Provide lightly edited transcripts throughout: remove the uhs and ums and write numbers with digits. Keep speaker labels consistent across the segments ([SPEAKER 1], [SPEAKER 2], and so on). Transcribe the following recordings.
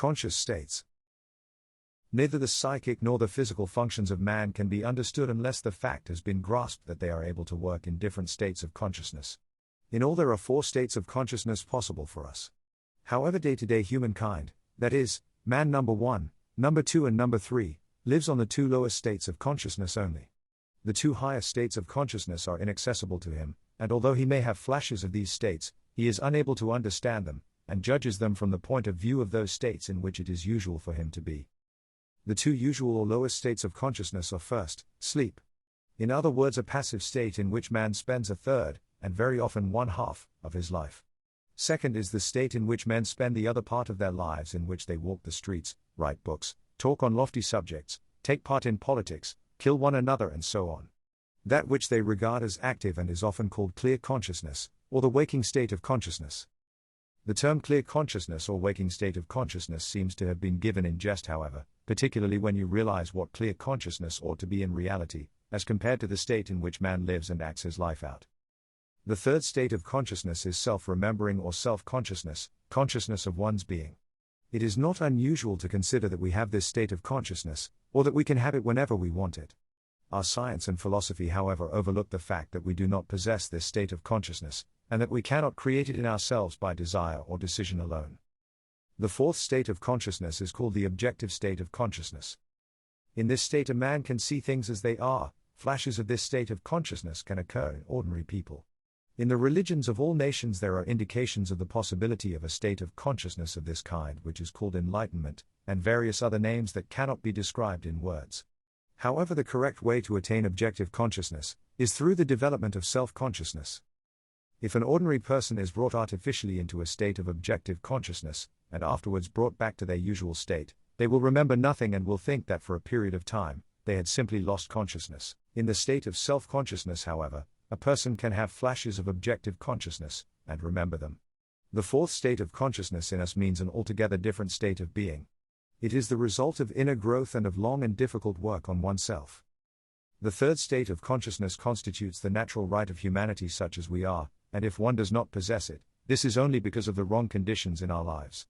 [SPEAKER 1] Conscious states. Neither the psychic nor the physical functions of man can be understood unless the fact has been grasped that they are able to work in different states of consciousness. In all, there are 4 states of consciousness possible for us. However, day-to-day humankind, that is, man number 1, number 2 and number 3, lives on the 2 lowest states of consciousness only. The 2 highest states of consciousness are inaccessible to him, and although he may have flashes of these states, he is unable to understand them, and judges them from the point of view of those states in which it is usual for him to be. The 2 usual or lowest states of consciousness are first, sleep. In other words, a passive state in which man spends a third, and very often 1/2, of his life. Second is the state in which men spend the other part of their lives, in which they walk the streets, write books, talk on lofty subjects, take part in politics, kill one another and so on. That which they regard as active and is often called clear consciousness, or the waking state of consciousness. The term clear consciousness or waking state of consciousness seems to have been given in jest, however, particularly when you realize what clear consciousness ought to be in reality, as compared to the state in which man lives and acts his life out. The third state of consciousness is self-remembering or self-consciousness, consciousness of one's being. It is not unusual to consider that we have this state of consciousness, or that we can have it whenever we want it. Our science and philosophy, however, overlook the fact that we do not possess this state of consciousness, and that we cannot create it in ourselves by desire or decision alone. The fourth state of consciousness is called the objective state of consciousness. In this state a man can see things as they are. Flashes of this state of consciousness can occur in ordinary people. In the religions of all nations there are indications of the possibility of a state of consciousness of this kind, which is called enlightenment, and various other names that cannot be described in words. However, the correct way to attain objective consciousness is through the development of self-consciousness. If an ordinary person is brought artificially into a state of objective consciousness, and afterwards brought back to their usual state, they will remember nothing and will think that for a period of time, they had simply lost consciousness. In the state of self-consciousness, however, a person can have flashes of objective consciousness, and remember them. The fourth state of consciousness in us means an altogether different state of being. It is the result of inner growth and of long and difficult work on oneself. The third state of consciousness constitutes the natural right of humanity such as we are, and if one does not possess it, this is only because of the wrong conditions in our lives.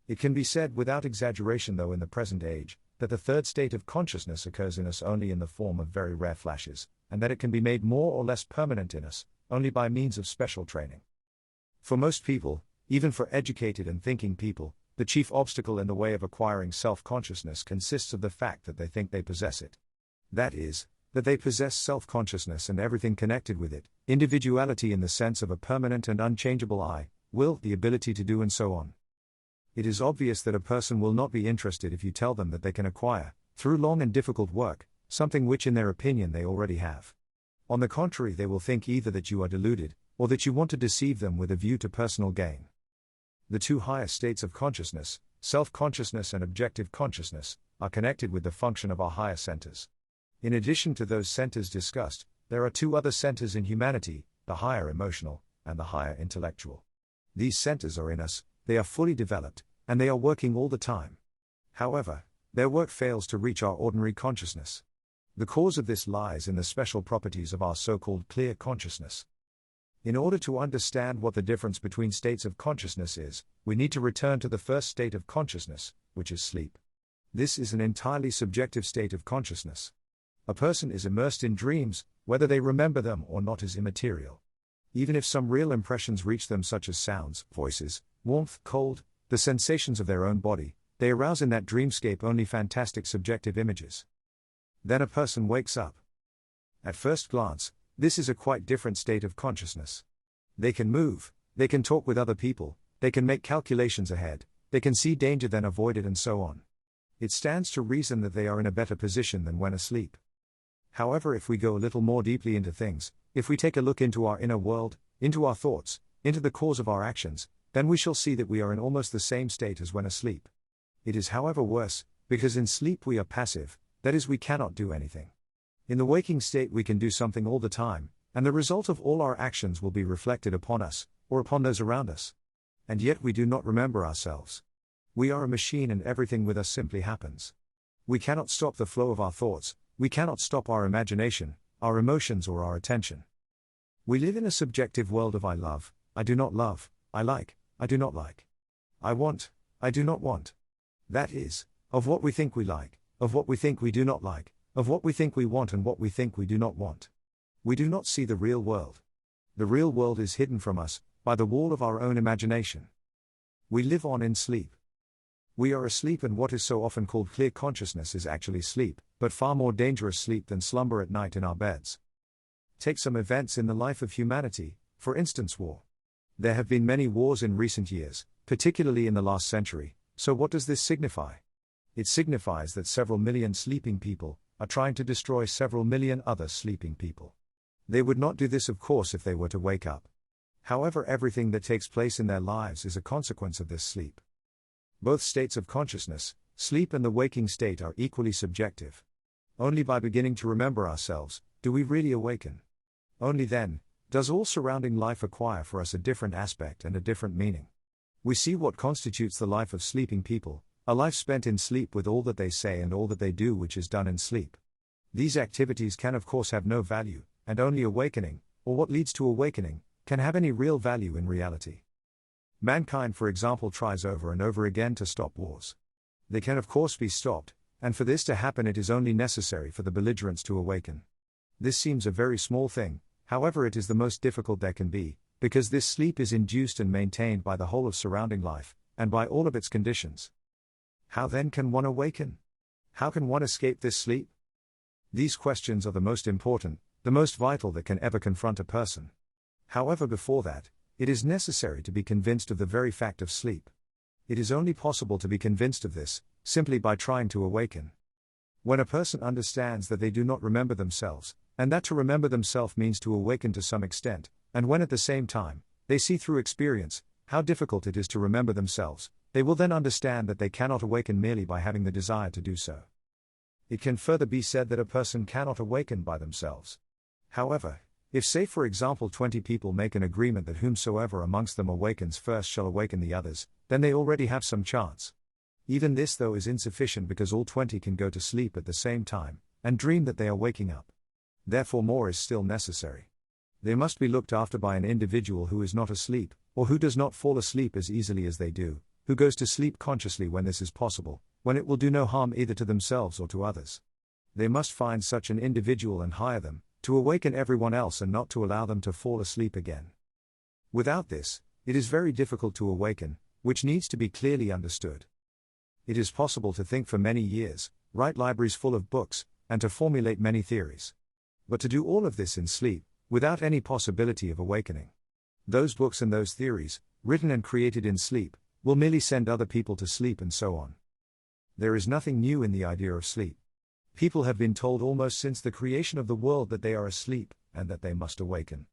[SPEAKER 1] It can be said without exaggeration, though, in the present age, that the third state of consciousness occurs in us only in the form of very rare flashes, and that it can be made more or less permanent in us, only by means of special training. For most people, even for educated and thinking people, the chief obstacle in the way of acquiring self-consciousness consists of the fact that they think they possess it. That is, that they possess self-consciousness and everything connected with it, individuality in the sense of a permanent and unchangeable I, will, the ability to do and so on. It is obvious that a person will not be interested if you tell them that they can acquire, through long and difficult work, something which in their opinion they already have. On the contrary, they will think either that you are deluded, or that you want to deceive them with a view to personal gain. The two highest states of consciousness, self-consciousness and objective consciousness, are connected with the function of our higher centers. In addition to those centers discussed, there are two other centers in humanity, the higher emotional, and the higher intellectual. These centers are in us, they are fully developed, and they are working all the time. However, their work fails to reach our ordinary consciousness. The cause of this lies in the special properties of our so-called clear consciousness. In order to understand what the difference between states of consciousness is, we need to return to the first state of consciousness, which is sleep. This is an entirely subjective state of consciousness. A person is immersed in dreams, whether they remember them or not is immaterial. Even if some real impressions reach them, such as sounds, voices, warmth, cold, the sensations of their own body, they arouse in that dreamscape only fantastic subjective images. Then a person wakes up. At first glance, this is a quite different state of consciousness. They can move, they can talk with other people, they can make calculations ahead, they can see danger then avoid it and so on. It stands to reason that they are in a better position than when asleep. However, if we go a little more deeply into things, if we take a look into our inner world, into our thoughts, into the cause of our actions, then we shall see that we are in almost the same state as when asleep. It is however worse, because in sleep we are passive, that is, we cannot do anything. In the waking state we can do something all the time, and the result of all our actions will be reflected upon us, or upon those around us. And yet we do not remember ourselves. We are a machine and everything with us simply happens. We cannot stop the flow of our thoughts, we cannot stop our imagination, our emotions or our attention. We live in a subjective world of I love, I do not love, I like, I do not like. I want, I do not want. That is, of what we think we like, of what we think we do not like, of what we think we want and what we think we do not want. We do not see the real world. The real world is hidden from us, by the wall of our own imagination. We live on in sleep. We are asleep, and what is so often called clear consciousness is actually sleep, but far more dangerous sleep than slumber at night in our beds. Take some events in the life of humanity, for instance war. There have been many wars in recent years, particularly in the last century, so what does this signify? It signifies that several million sleeping people are trying to destroy several million other sleeping people. They would not do this, of course, if they were to wake up. However, everything that takes place in their lives is a consequence of this sleep. Both states of consciousness, sleep and the waking state, are equally subjective. Only by beginning to remember ourselves, do we really awaken. Only then, does all surrounding life acquire for us a different aspect and a different meaning. We see what constitutes the life of sleeping people, a life spent in sleep with all that they say and all that they do which is done in sleep. These activities can of course have no value, and only awakening, or what leads to awakening, can have any real value in reality. Mankind, for example, tries over and over again to stop wars. They can of course be stopped, and for this to happen it is only necessary for the belligerents to awaken. This seems a very small thing, however it is the most difficult there can be, because this sleep is induced and maintained by the whole of surrounding life, and by all of its conditions. How then can one awaken? How can one escape this sleep? These questions are the most important, the most vital that can ever confront a person. However, before that, it is necessary to be convinced of the very fact of sleep. It is only possible to be convinced of this, simply by trying to awaken. When a person understands that they do not remember themselves, and that to remember themselves means to awaken to some extent, and when at the same time, they see through experience, how difficult it is to remember themselves, they will then understand that they cannot awaken merely by having the desire to do so. It can further be said that a person cannot awaken by themselves. However, if say for example 20 people make an agreement that whomsoever amongst them awakens first shall awaken the others, then they already have some chance. Even this though is insufficient because all 20 can go to sleep at the same time, and dream that they are waking up. Therefore more is still necessary. They must be looked after by an individual who is not asleep, or who does not fall asleep as easily as they do, who goes to sleep consciously when this is possible, when it will do no harm either to themselves or to others. They must find such an individual and hire them, to awaken everyone else and not to allow them to fall asleep again. Without this, it is very difficult to awaken, which needs to be clearly understood. It is possible to think for many years, write libraries full of books, and to formulate many theories. But to do all of this in sleep, without any possibility of awakening. Those books and those theories, written and created in sleep, will merely send other people to sleep and so on. There is nothing new in the idea of sleep. People have been told almost since the creation of the world that they are asleep, and that they must awaken.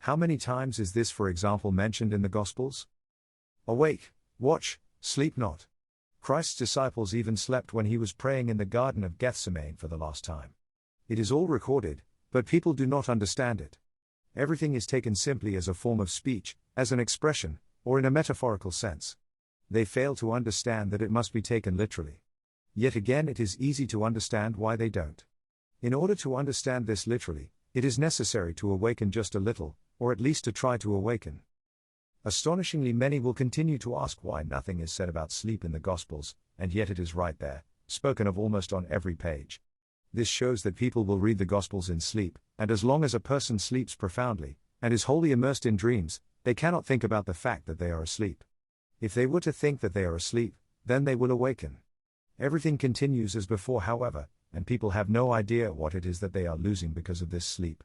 [SPEAKER 1] How many times is this, for example, mentioned in the Gospels? Awake, watch, sleep not. Christ's disciples even slept when he was praying in the Garden of Gethsemane for the last time. It is all recorded, but people do not understand it. Everything is taken simply as a form of speech, as an expression, or in a metaphorical sense. They fail to understand that it must be taken literally. Yet again it is easy to understand why they don't. In order to understand this literally, it is necessary to awaken just a little, or at least to try to awaken. Astonishingly many will continue to ask why nothing is said about sleep in the Gospels, and yet it is right there, spoken of almost on every page. This shows that people will read the Gospels in sleep, and as long as a person sleeps profoundly, and is wholly immersed in dreams, they cannot think about the fact that they are asleep. If they were to think that they are asleep, then they will awaken. Everything continues as before, however, and people have no idea what it is that they are losing because of this sleep.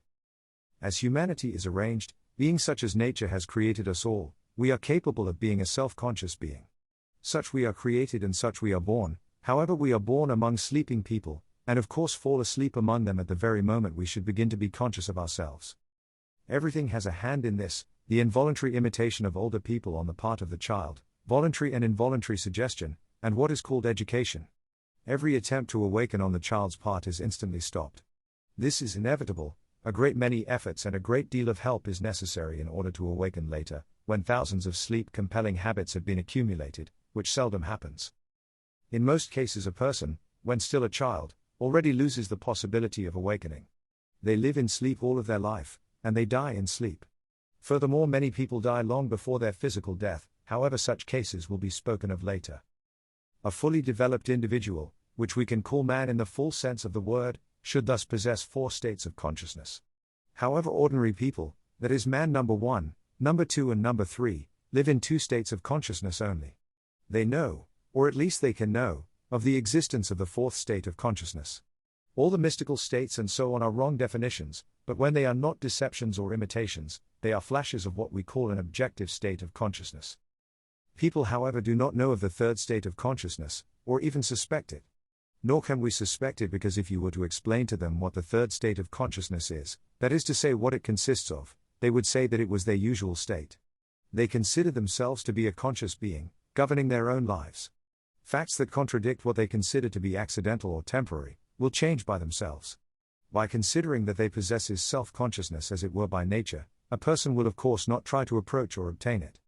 [SPEAKER 1] As humanity is arranged, being such as nature has created us all, we are capable of being a self-conscious being. Such we are created and such we are born, however we are born among sleeping people, and of course fall asleep among them at the very moment we should begin to be conscious of ourselves. Everything has a hand in this, the involuntary imitation of older people on the part of the child, voluntary and involuntary suggestion, and what is called education. Every attempt to awaken on the child's part is instantly stopped. This is inevitable. A great many efforts and a great deal of help is necessary in order to awaken later, when thousands of sleep-compelling habits have been accumulated, which seldom happens. In most cases a person, when still a child, already loses the possibility of awakening. They live in sleep all of their life, and they die in sleep. Furthermore, many people die long before their physical death, however such cases will be spoken of later. A fully developed individual, which we can call man in the full sense of the word, should thus possess 4 states of consciousness. However, ordinary people, that is man number 1, number 2 and number 3, live in 2 states of consciousness only. They know, or at least they can know, of the existence of the 4th state of consciousness. All the mystical states and so on are wrong definitions, but when they are not deceptions or imitations, they are flashes of what we call an objective state of consciousness. People, however, do not know of the 3rd state of consciousness, or even suspect it. Nor can we suspect it, because if you were to explain to them what the 3rd state of consciousness is, that is to say what it consists of, they would say that it was their usual state. They consider themselves to be a conscious being, governing their own lives. Facts that contradict what they consider to be accidental or temporary, will change by themselves. By considering that they possess his self-consciousness as it were by nature, a person will of course not try to approach or obtain it.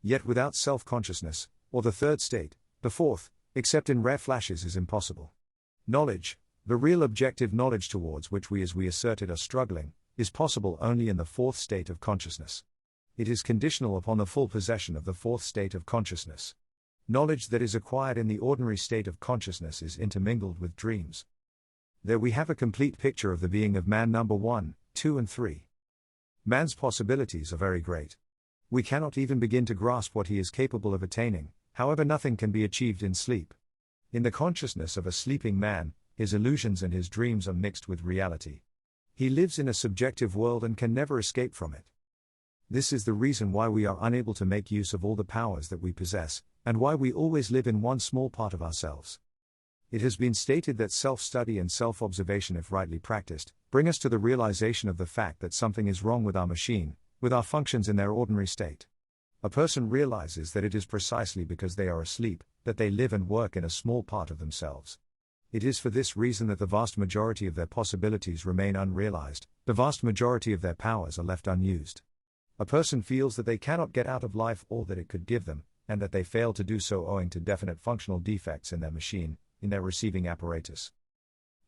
[SPEAKER 1] Yet without self-consciousness, or the 3rd state, the 4th, except in rare flashes, is impossible. Knowledge, the real objective knowledge towards which we, as we asserted, are struggling, is possible only in the 4th state of consciousness. It is conditional upon the full possession of the 4th state of consciousness. Knowledge that is acquired in the ordinary state of consciousness is intermingled with dreams. There we have a complete picture of the being of man number 1, 2 and 3. Man's possibilities are very great. We cannot even begin to grasp what he is capable of attaining. However, nothing can be achieved in sleep. In the consciousness of a sleeping man, his illusions and his dreams are mixed with reality. He lives in a subjective world and can never escape from it. This is the reason why we are unable to make use of all the powers that we possess, and why we always live in one small part of ourselves. It has been stated that self-study and self-observation, if rightly practiced, bring us to the realization of the fact that something is wrong with our machine, with our functions in their ordinary state. A person realizes that it is precisely because they are asleep, that they live and work in a small part of themselves. It is for this reason that the vast majority of their possibilities remain unrealized, the vast majority of their powers are left unused. A person feels that they cannot get out of life all that it could give them, and that they fail to do so owing to definite functional defects in their machine, in their receiving apparatus.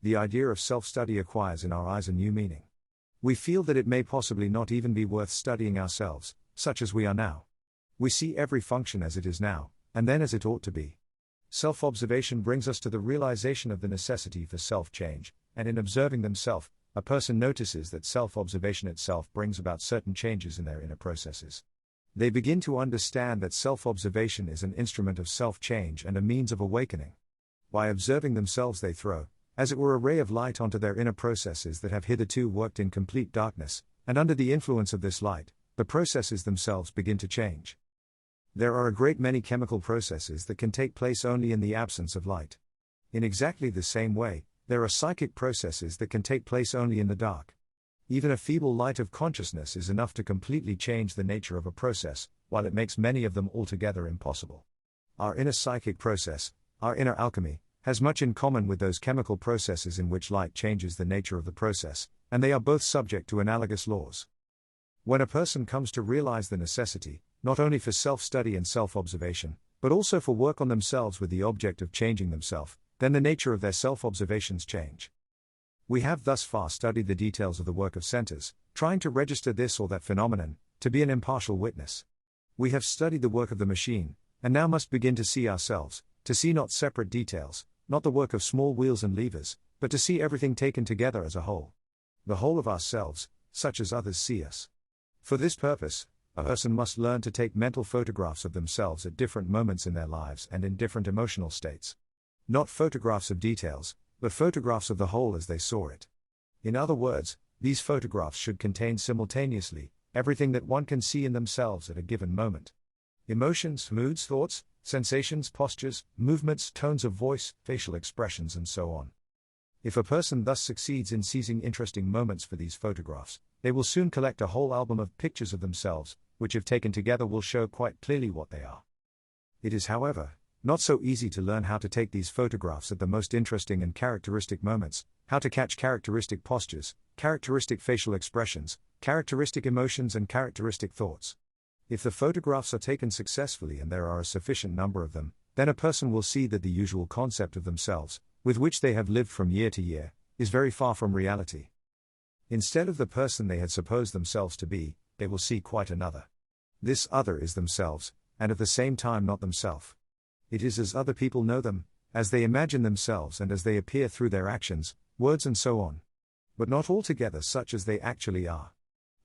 [SPEAKER 1] The idea of self-study acquires in our eyes a new meaning. We feel that it may possibly not even be worth studying ourselves, such as we are now. We see every function as it is now, and then as it ought to be. Self-observation brings us to the realization of the necessity for self-change, and in observing themselves, a person notices that self-observation itself brings about certain changes in their inner processes. They begin to understand that self-observation is an instrument of self-change and a means of awakening. By observing themselves, they throw, as it were, a ray of light onto their inner processes that have hitherto worked in complete darkness, and under the influence of this light, the processes themselves begin to change. There are a great many chemical processes that can take place only in the absence of light. In exactly the same way, there are psychic processes that can take place only in the dark. Even a feeble light of consciousness is enough to completely change the nature of a process, while it makes many of them altogether impossible. Our inner psychic process, our inner alchemy, has much in common with those chemical processes in which light changes the nature of the process, and they are both subject to analogous laws. When a person comes to realize the necessity, not only for self-study and self-observation, but also for work on themselves with the object of changing themselves, then the nature of their self-observations change. We have thus far studied the details of the work of centers, trying to register this or that phenomenon, to be an impartial witness. We have studied the work of the machine, and now must begin to see ourselves, to see not separate details, not the work of small wheels and levers, but to see everything taken together as a whole. The whole of ourselves, such as others see us. For this purpose, a person must learn to take mental photographs of themselves at different moments in their lives and in different emotional states. Not photographs of details, but photographs of the whole as they saw it. In other words, these photographs should contain simultaneously everything that one can see in themselves at a given moment. Emotions, moods, thoughts, sensations, postures, movements, tones of voice, facial expressions, and so on. If a person thus succeeds in seizing interesting moments for these photographs, they will soon collect a whole album of pictures of themselves, which if taken together will show quite clearly what they are. It is, however, not so easy to learn how to take these photographs at the most interesting and characteristic moments, how to catch characteristic postures, characteristic facial expressions, characteristic emotions and characteristic thoughts. If the photographs are taken successfully and there are a sufficient number of them, then a person will see that the usual concept of themselves, with which they have lived from year to year, is very far from reality. Instead of the person they had supposed themselves to be, they will see quite another. This other is themselves, and at the same time not themselves. It is as other people know them, as they imagine themselves and as they appear through their actions, words and so on. But not altogether such as they actually are.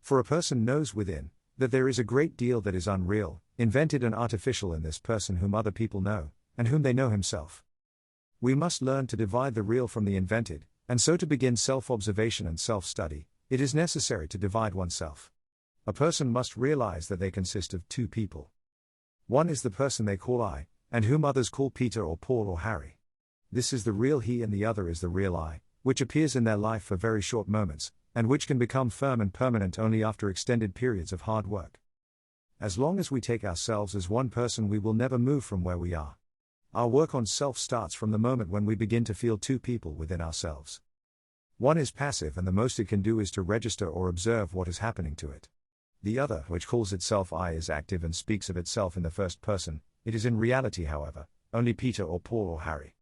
[SPEAKER 1] For a person knows within, that there is a great deal that is unreal, invented and artificial in this person whom other people know, and whom they know himself. We must learn to divide the real from the invented, and so to begin self-observation and self-study, it is necessary to divide oneself. A person must realize that they consist of two people. One is the person they call I, and whom others call Peter or Paul or Harry. This is the real he, and the other is the real I, which appears in their life for very short moments, and which can become firm and permanent only after extended periods of hard work. As long as we take ourselves as one person, we will never move from where we are. Our work on self starts from the moment when we begin to feel two people within ourselves. One is passive, and the most it can do is to register or observe what is happening to it. The other, which calls itself I, is active and speaks of itself in the first person. It is in reality, however, only Peter or Paul or Harry.